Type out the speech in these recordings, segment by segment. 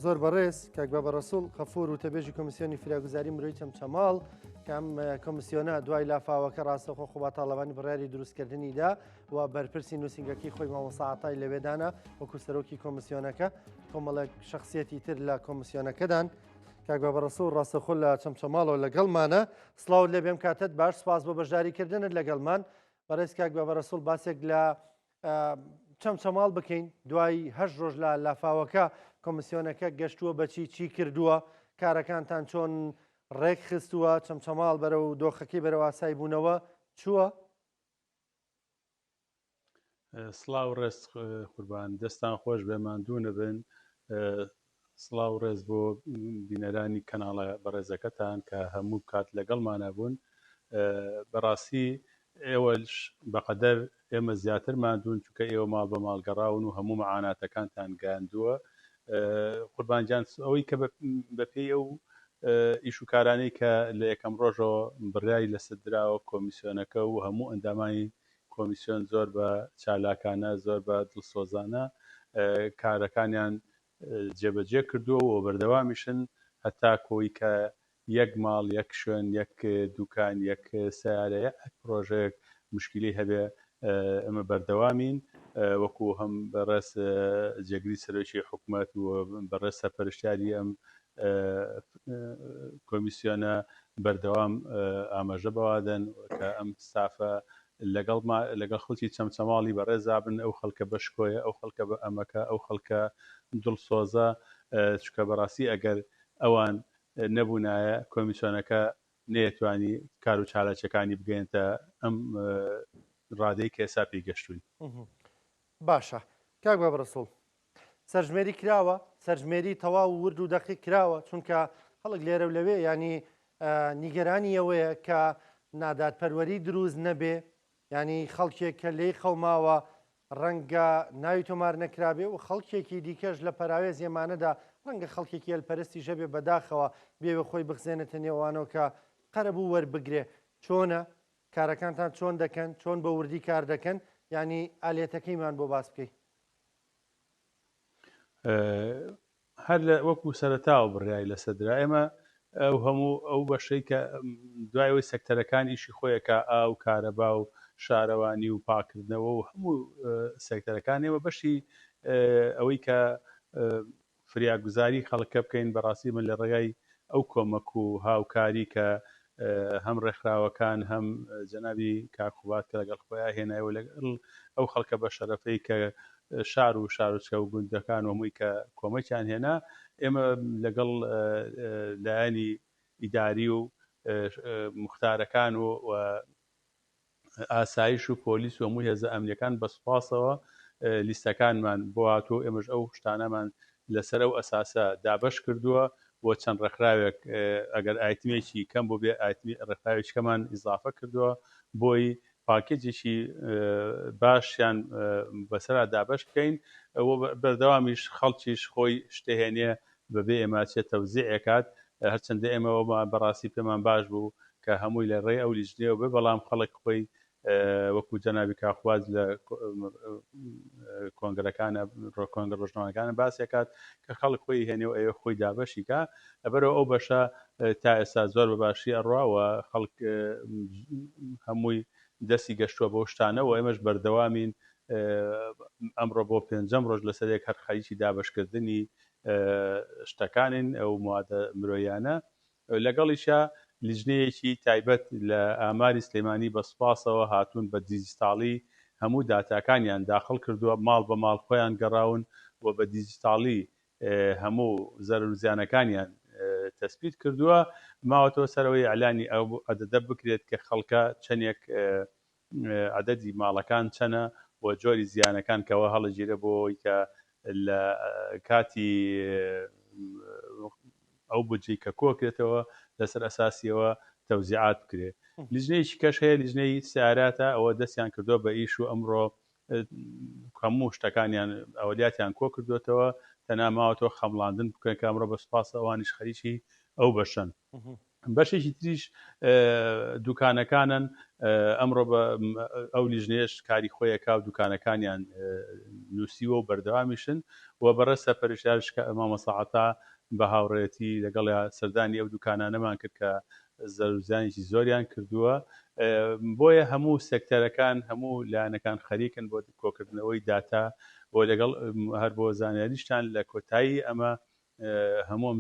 زۆر بەڕێز کاک بە بەڕەسوڵ خەفور و تەبێژی کۆمیسیۆنی فراگوزاری مرۆی چەمچەماڵ کام کۆمیسیۆنە دوای لافاوەکە ڕاستەخۆ خۆ تاڵەوانی بڕیاری دروستکردنیدا و بەرپرسی نووسنگەکەی خۆی مامۆساعاتای لەوێدانە وەکو سەرۆکی کۆمیسیۆنەکە کۆمەڵک شخصیەتی تر لە کۆمیسیۆنەکەدان کاک بە بەڕەسوڵ ڕاستەخۆ لە چەمچەماڵەوە لەگەڵمانە سڵاو لێ بێم کاتت باش سپاس بۆ بەشداریکردنت لەگەڵمان بەڕێز کاک بە بەڕەسوڵ باسێک لە چەمچەماڵ بکەین دوای 8 ڕۆژ لە لافاوەکە کۆمیسیۆنەکە گەشتووە بەچی چی کردووە کارەکانتان چۆن ڕێک خستووە چەمچەماڵ بەرەو دۆخەکەی بەرەو ئاسایی بوونەوە چووە؟ سڵاو ڕێز قوربان دەستان خۆش بێ ماندوو نەبن سڵاو ڕێز بۆ بینەرانی کەناڵە بەڕێزەکەتان کە هەموو کات لەگەڵمانە بوون بەڕاستی ئێوەش بەقەدەر ئێمە زیاتر ماندوون چونکە ئێوە ماڵ بە ماڵگەڕاون و هەموو مەعاناتەکانتان گەاندووە قوربانجان ئەوەی کە بەپێی ئەو ئیش و کارانەی کە لە یەکەم ڕۆژەوە بڕیاری لەسەردراوە کۆمیسیۆنەکە و هەموو ئەندامانی کۆمیسیۆن زۆر بە چالاکانە زۆر بە دڵسۆزانە کارەکانیان جێبەجێ کردووە و بەردەوامیشن هەتا کۆی کە یەک ماڵ یەک شوێن یەک دوکان یەک سیارە یەک پرۆژەیەک مشکلی هەبێ ئەمە بەردەوامین وەکو هەم بەڕێز جێگری سەرۆکی حکوومەت و بەڕێز سەرپەرشتیاری ئەم کۆمیسیۆنە بەردەوام ئاماژە بەوادەن کە ئەم ستافە لەگەڵ خەڵکی چەمچەماڵی بەڕێزابن ئەو خەڵکە بەشکۆیە ئەو خەڵکە بە ئەمەکە ئەو خەڵکە دڵسۆزە چکە بەڕاستی ئەگەر ئەوان نەبوونایە کۆمیسیۆنەکە نەیەتوانی کار و چالاکیەکانی بگەێنتە ئەم ڕادەی کە ئێستا پێی گەشتوین. باشە کاک بە بەڕەسوڵ سەرژمێری کراوە سەرژمێری تەواو ورد و دەقیق کراوە چونکە هەڵک لێرە و لەوێ ینی نیگەرانی ئەوەیە کە نادادپەروەری دروست نەبێ ینی خەڵکێک کە لێی خەوماوە ڕەنگە ناوی تۆمار نەکرابێ و خەڵکێکی دیکەش لە پەراوێز ئێمانەدا ڕەنگە خەڵکێکی ئەلپەرستی ژەبێ بەداخەوە بێوە خۆی بخزێنێتە نێوانەوە کە قەرەبوو وەربگرێ چۆنە کارەکانتان چۆن دەکەن چۆن بە وردی کار دەکەن ینی ئالێتەکەیمان بۆ باس بکەیت. هەر لە وەکو سەرەتاوە بڕیایی لەسەردرا ئێمە ئەو هەموو ئەو بەشەی کە دوایەوەی سەکتەرەکان ئیشی خۆیەکە ئاو کارەبا و شارەوانی و پاکردنەوە و هەموو سەکتەرەکانەوە بەشی ئەوەی کە فریاگوزاری خەڵکە بکەین بەڕاستی من لە ڕێگای ئەو کۆمەک و هاوکاری کە هەم ڕێکخراوەکان هەم جەنابی کاکوبات کە لەگەڵ خۆیان هێنایەوە لەگەڵ ئەو خەڵکە بە شەرەفەی کە شار و شارچکە و گوندەکان ومووی کە کۆمەکیان هێنا ئێمە لەگەڵ لایەنی ئیداری و مختارەکان و ئاسایش و پۆلیس و هەموو هێزە ئەمنیەکان بەسوپاسەوە لیستەکانمان بۆ هاتوو ئێمەش ئەو شتانەمان لەسەر ئەو ئەساسە دابەش کردووە بۆ چەند ڕێکخراوێک ئەگەر ئایتمێکی کەم بۆ بێ ئایتمی ڕێکخراوێکەکەمان ئیزافە کردووە بۆی پاکێجێکی باشیان بەسەرا دابەش بکەین ئەوە بەردەوامیش خەڵکیش خۆی شتهێنێ بەبێ ئێماچێت تەوزیعێکات هەرچەندە ئێمەوە بەڕاستی پێمان باش بوو کە هەمووی لە ڕێ ئەو لیژنەوە بێ بەڵام خەڵک خۆی وەکو جەنابی کاخواز لە کۆنگرەکانە کۆنگە ڕۆژنامەکانە باسێکات کە خەڵک خۆی هێنێ و ئەوە خۆی دابەشیکە لەبەرەوە ئەو بەشە تا ئێستا زۆر بەباشی ئەڕواوە خەڵک هەمووی دەستی گەشتووە بۆ شتانەوە ئێمەش بەردەوامین ئەمڕۆ بۆ 5ەم ڕۆژ لەسەرێک هەر خەریکی دابشکردنی شتەکانین ئەو موادە مرۆیانە لەگەڵیشە لیژنەیەکی تایبەت لە ئاماری سلێمانی بەسوپاسەوە هاتوون بە دیجیتاڵی هەموو داتاکانیان داخل کردووە ماڵ بە ماڵ خۆیان گەڕاون و بە دیجیتاڵی هەموو زەرر و زیانەکانیان تەسبیت کردووە ماوەتەوە سەرەوەی ئەعلانی ئەو عەدەدە بکرێت کە خەڵکە چەندێک عەدەدی ماڵەکان چەنە و جۆری زیانەکان کەەوە هەڵەگیرە بۆی کە لە کاتی ئەو بودجەی کە کۆکرێتەوە لەسەر ئەساسیەوە تەوزیعات بکرێ. لیژنەیەکی کەش هەیە لیژنەی سیاراتە ئەوە دەستیان کردووە بە ئیش و ئەمڕۆ هەموو شتەکانیان ئەولیاتیان کۆ کردوێتەوە تەنها ماوەتەوە خەمڵاندن بکەن کە ئەمڕۆ بە سوپاس ئەوانیش خەریکی ئەو بەشن بەشێکی تریش دوکانەکانن ئەمڕۆ بە ئەو لیژنێش کاری خۆیەکا و دوکانەکانیان نووسیوە و بەردەوامیشن و بەڕێ سەرپەرشتیارش مامەساعەتا بە هاوڕێتی لەگەڵ سەردانی ئەو دوکانانەمان کرد کە زەرزانێکی زۆریان کردووە بۆیە هەموو سێکتەرەکان هەموو لایەنەکان خەریکن بۆ کۆکردنەوەی داتا بۆ لەگەڵ هەر بۆ زانیاریشتان لە کۆتایی ئەمە هەموو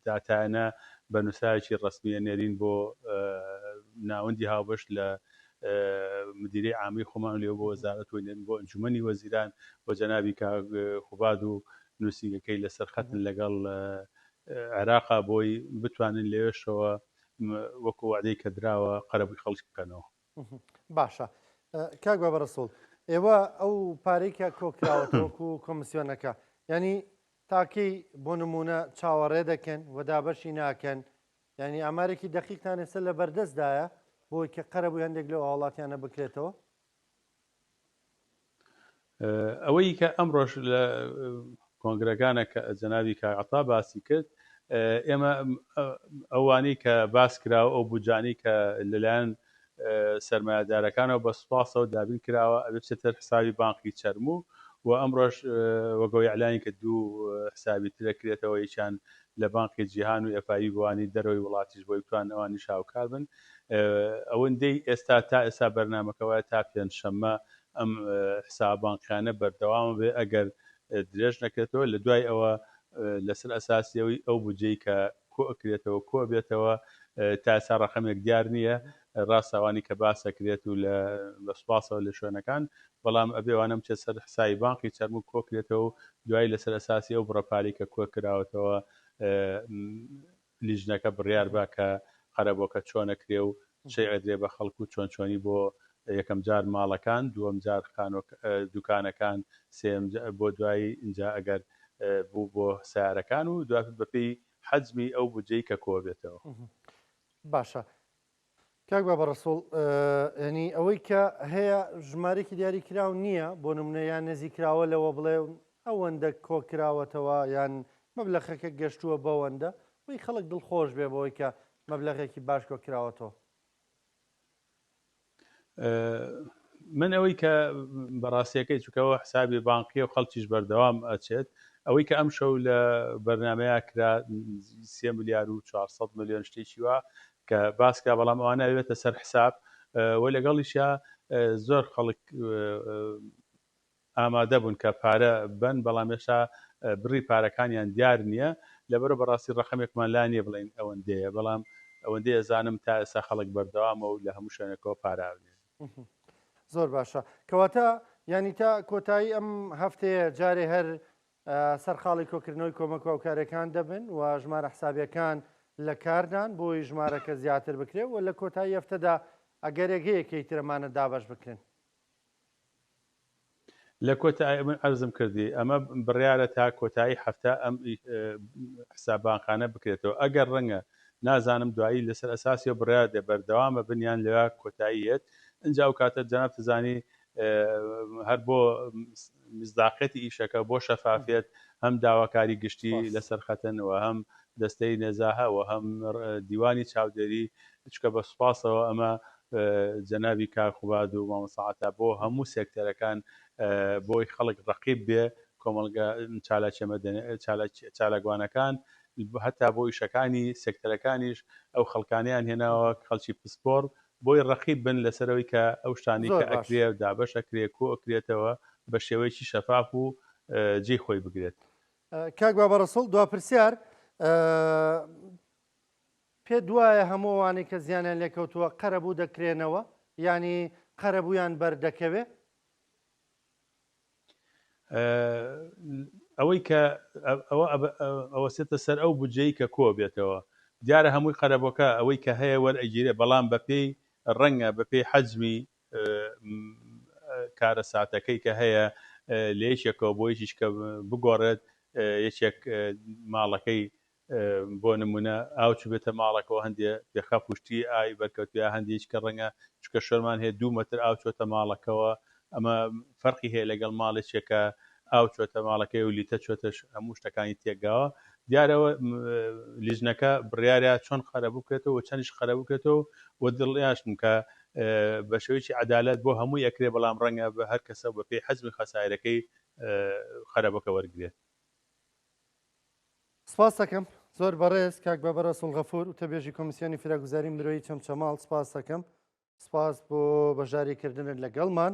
داتانە بە نووسایەکی ڕستمیە نێرین بۆ ناوەندی هاوبەش لە مدیری عامی خۆمان لێ بۆ وەزارەت وێنێن بۆ ئەنجومەنی وەزیران بۆ جەنابی خوباد و نووسینگەکەی لەسەر خەتن لەگەڵ عێراقا بۆی بتوانن لێوێشەوە وەکو وعدەی کە دراوە قەرەبووی خەڵک بکەنەوە. باشە کاک بابەڕەسوڵ ئێوە ئەو پارێکە کۆکراوەتەوەکو کۆمسیۆنەکە ینی تاکەی بۆ نمونە چاوەڕێ دەکەن و دابەشی ناکەن ینی ئامارێکی دەقیقتان ێستا لە بەردەستدایە بۆی کە قەرەبووی هەندێک لەو وڵاتیانە بکرێتەوە ئەوەی کە ئەمڕۆژ لە کۆنگرەکانە کە جەنابی کاغەتا باسی کرد ئێمە ئەوانەی کە باس کراوە ئەو بجانی کە لەلایەن سەرمایهدارەکانەوە بە سوپاسەوە دابین کراوە ئەبێ بچێتە حسابی بانقی چەرموو و ئەمڕۆژ وەگەڵی ئەعلانی کە دوو حسابی ترەکرێتەوە یەکیان لە بانقی جیهان و ئەفایی بوانی دەرەوەی وڵاتیش بۆی بتوان ئەوانی شاوکار بن ئەوەندەی ئێستا تا ئێستا بەرنمەکەوە تا پێنجشەممە ئەم حساب بانقیانە بەردەوام بێ ئەگەر درێژ نەکرێتەوە لە دوای ئەوە لەسەر ئەساسیەوەی ئەو بجەی کە کۆکرێتەوە کۆ بێتەوە تا ئێستا ڕەقەمێک دیار نییە ڕاستەوانی کە باسەکرێت و لە سوپاسەوە لە شوێنەکان بەڵام ئەبێوانم چێت سەر حسای بانقی چەرموو کۆکرێتەوە و دوای لەسەر ئەساسی ئەو بڕەپاری کە کۆکراوەتەوە لیژنەکە بڕیار با کە قەرەبۆکە چۆنەکرێ و چی ئەدرێ بە خەڵکو چۆن چۆنی بۆ یەکەم جار ماڵەکان دووەم جار دوکانەکان سێم بۆ دوایی اینجا ئەگەر بوو بۆ سیارەکان و دوای بەپێی حەجمی ئەو بجەی کە کۆ بێتەوە. باشە کاک بابەڕەسوڵ ینی ئەوەی کە هەیە ژمارێکی دیاری کراو نییە بۆ نمونە یان نەزی کراوە لەوە بڵێ ئەوەندە کۆکراوەتەوە یان مەبلەخەکە گەشتووە بەوەندە وی خەڵک دڵخۆش بێ بۆی کە مەبلەغێکی باش کۆکراوەتەوە. من ئەوەی کە بەڕاستیەکەی چووکەوە حسابی بانقی و خەڵکیش بەردەوام ئەچێت ئەوەی کە ئەم شەو لە بەرنمەیە کرا 3 ملیار و 400 ملیۆن شتێکی وە کە باسکە بەڵام ئەوانە ئەوێتە سەر حساب و لەگەڵیشە زۆر خەڵک ئامادە بوون کە پارە بن بەڵام ێشا بڕی پارەکانیان دیار نییە لەبەرە بەڕاستی ڕەخەمێکمان لا نییە بڵین ئەوەندەیە بەڵام ئەوەندەیە زانم تا ئێستا خەڵک بەردەوامە و لە هەموو شوێنەکەەوە پاراونێ. زۆر باشە کەواتە ینی تا کۆتایی ئەم هەفتەیە جارێ هەر سەرخاڵی کۆکردنەوەی کۆمەکە و کارەکان دەبن و ژمارە حسابیەکان لە کاردان بۆی ژمارەکە زیاتر بکرێ و لە کۆتایی هەفتەدا ئەگەرێگەیەکەی ترەمانە دابش بکرێن. لە کۆتایی من ئەرزم کردی ئەمە بڕیارە تا کۆتایی هەفتە ئەم حسابانقانە بکرێتەوە ئەگەر ڕەنگە نازانم دوایی لەسەر ئەساسی و بڕیار دێ بەردەوامە بنیان لەوە کۆتاییەت ئەجا و کاتە جەناب تزانی هەر بۆ مزداقەتی ئیشەکە بۆ شەفافێت هەم داواکاری گشتی لەسەر خەتەنەوە هەم دەستەی نێزاهەوە هەم دیوانی چاودێری چکە بە سوپاسەوە ئەمە جەنابی کارخوباد و مامەساعەتا بۆ هەموو سێکتەرەکان بۆی خەڵک ڕەقیب بێ کۆمەڵگە چالاکوانەکان هەتا بۆ ئیشەکانی سێکتەرەکانیش ئەو خەڵکانیان هێناوە خەڵکی پسپۆر بۆی ڕەقیب بن لەسەرەوەی کە ئەو شتانی کە ئەکرێ و دابەشەکرێ کۆ ئەکرێتەوە بە شێوەیەکی شەفاف و جێی خۆی بگرێت. کاک بابەڕەسوڵ دواپرسیار پێ دوایە هەمووانێک کە زیانیان لێکەوتووە قەرەبوو دەکرێنەوە ینی قەرەبوویان بەردەکەوێ ئەوەی کە ئەوە سێتە سەر ئەو بجەی کە کۆ بێتەوە دیارە هەمووی قەرەبۆکە ئەوەی کە هەیە وەرئەگیرێ بەڵام بەپێی ڕەنگە بەپێی حەجمی کارە ساتەکەی کە هەیە لە یەکێکەوە بۆ یەکیش کە بگۆڕێت یەکێک ماڵەکەی بۆ نمونە ئاوچ بێتە ماڵەکەەوە هەندێ پێخە پشتی ئای بەرکەوتویە هەندێک کە ڕەنگە چکە شۆرمان هەیە 2 مەتر ئاو چۆتە ماڵەکەەوە ئەمە فەرقی هەیە لەگەڵ ماڵێکێکە ئاو چۆتە ماڵەکەی و لیتە چۆتەش هەموو شتەکانی تێکگاوە دیارەوە لیژنەکە بڕیارە چۆن خەرە بکرێتەوە و چەندش خەرە بکرێتەوە و دڵیاشم کە بە شێوەیەکی عەدالەت بۆ هەموو یەکرێ بەڵام ڕەنگە بە هەر کەسە بە پێی حەزمی خەسایرەکەی خەرەبەکە وەرگێت. سپاس دەکەم زۆر بەڕێز کاک بەبەرەسوڵ غەفور و تەبێژی کۆمیسیۆنی فراگوزاری مرۆیی چەمچەماڵ سپاس دەکەم سپاس بۆ بەژاریکردنت لەگەڵمان.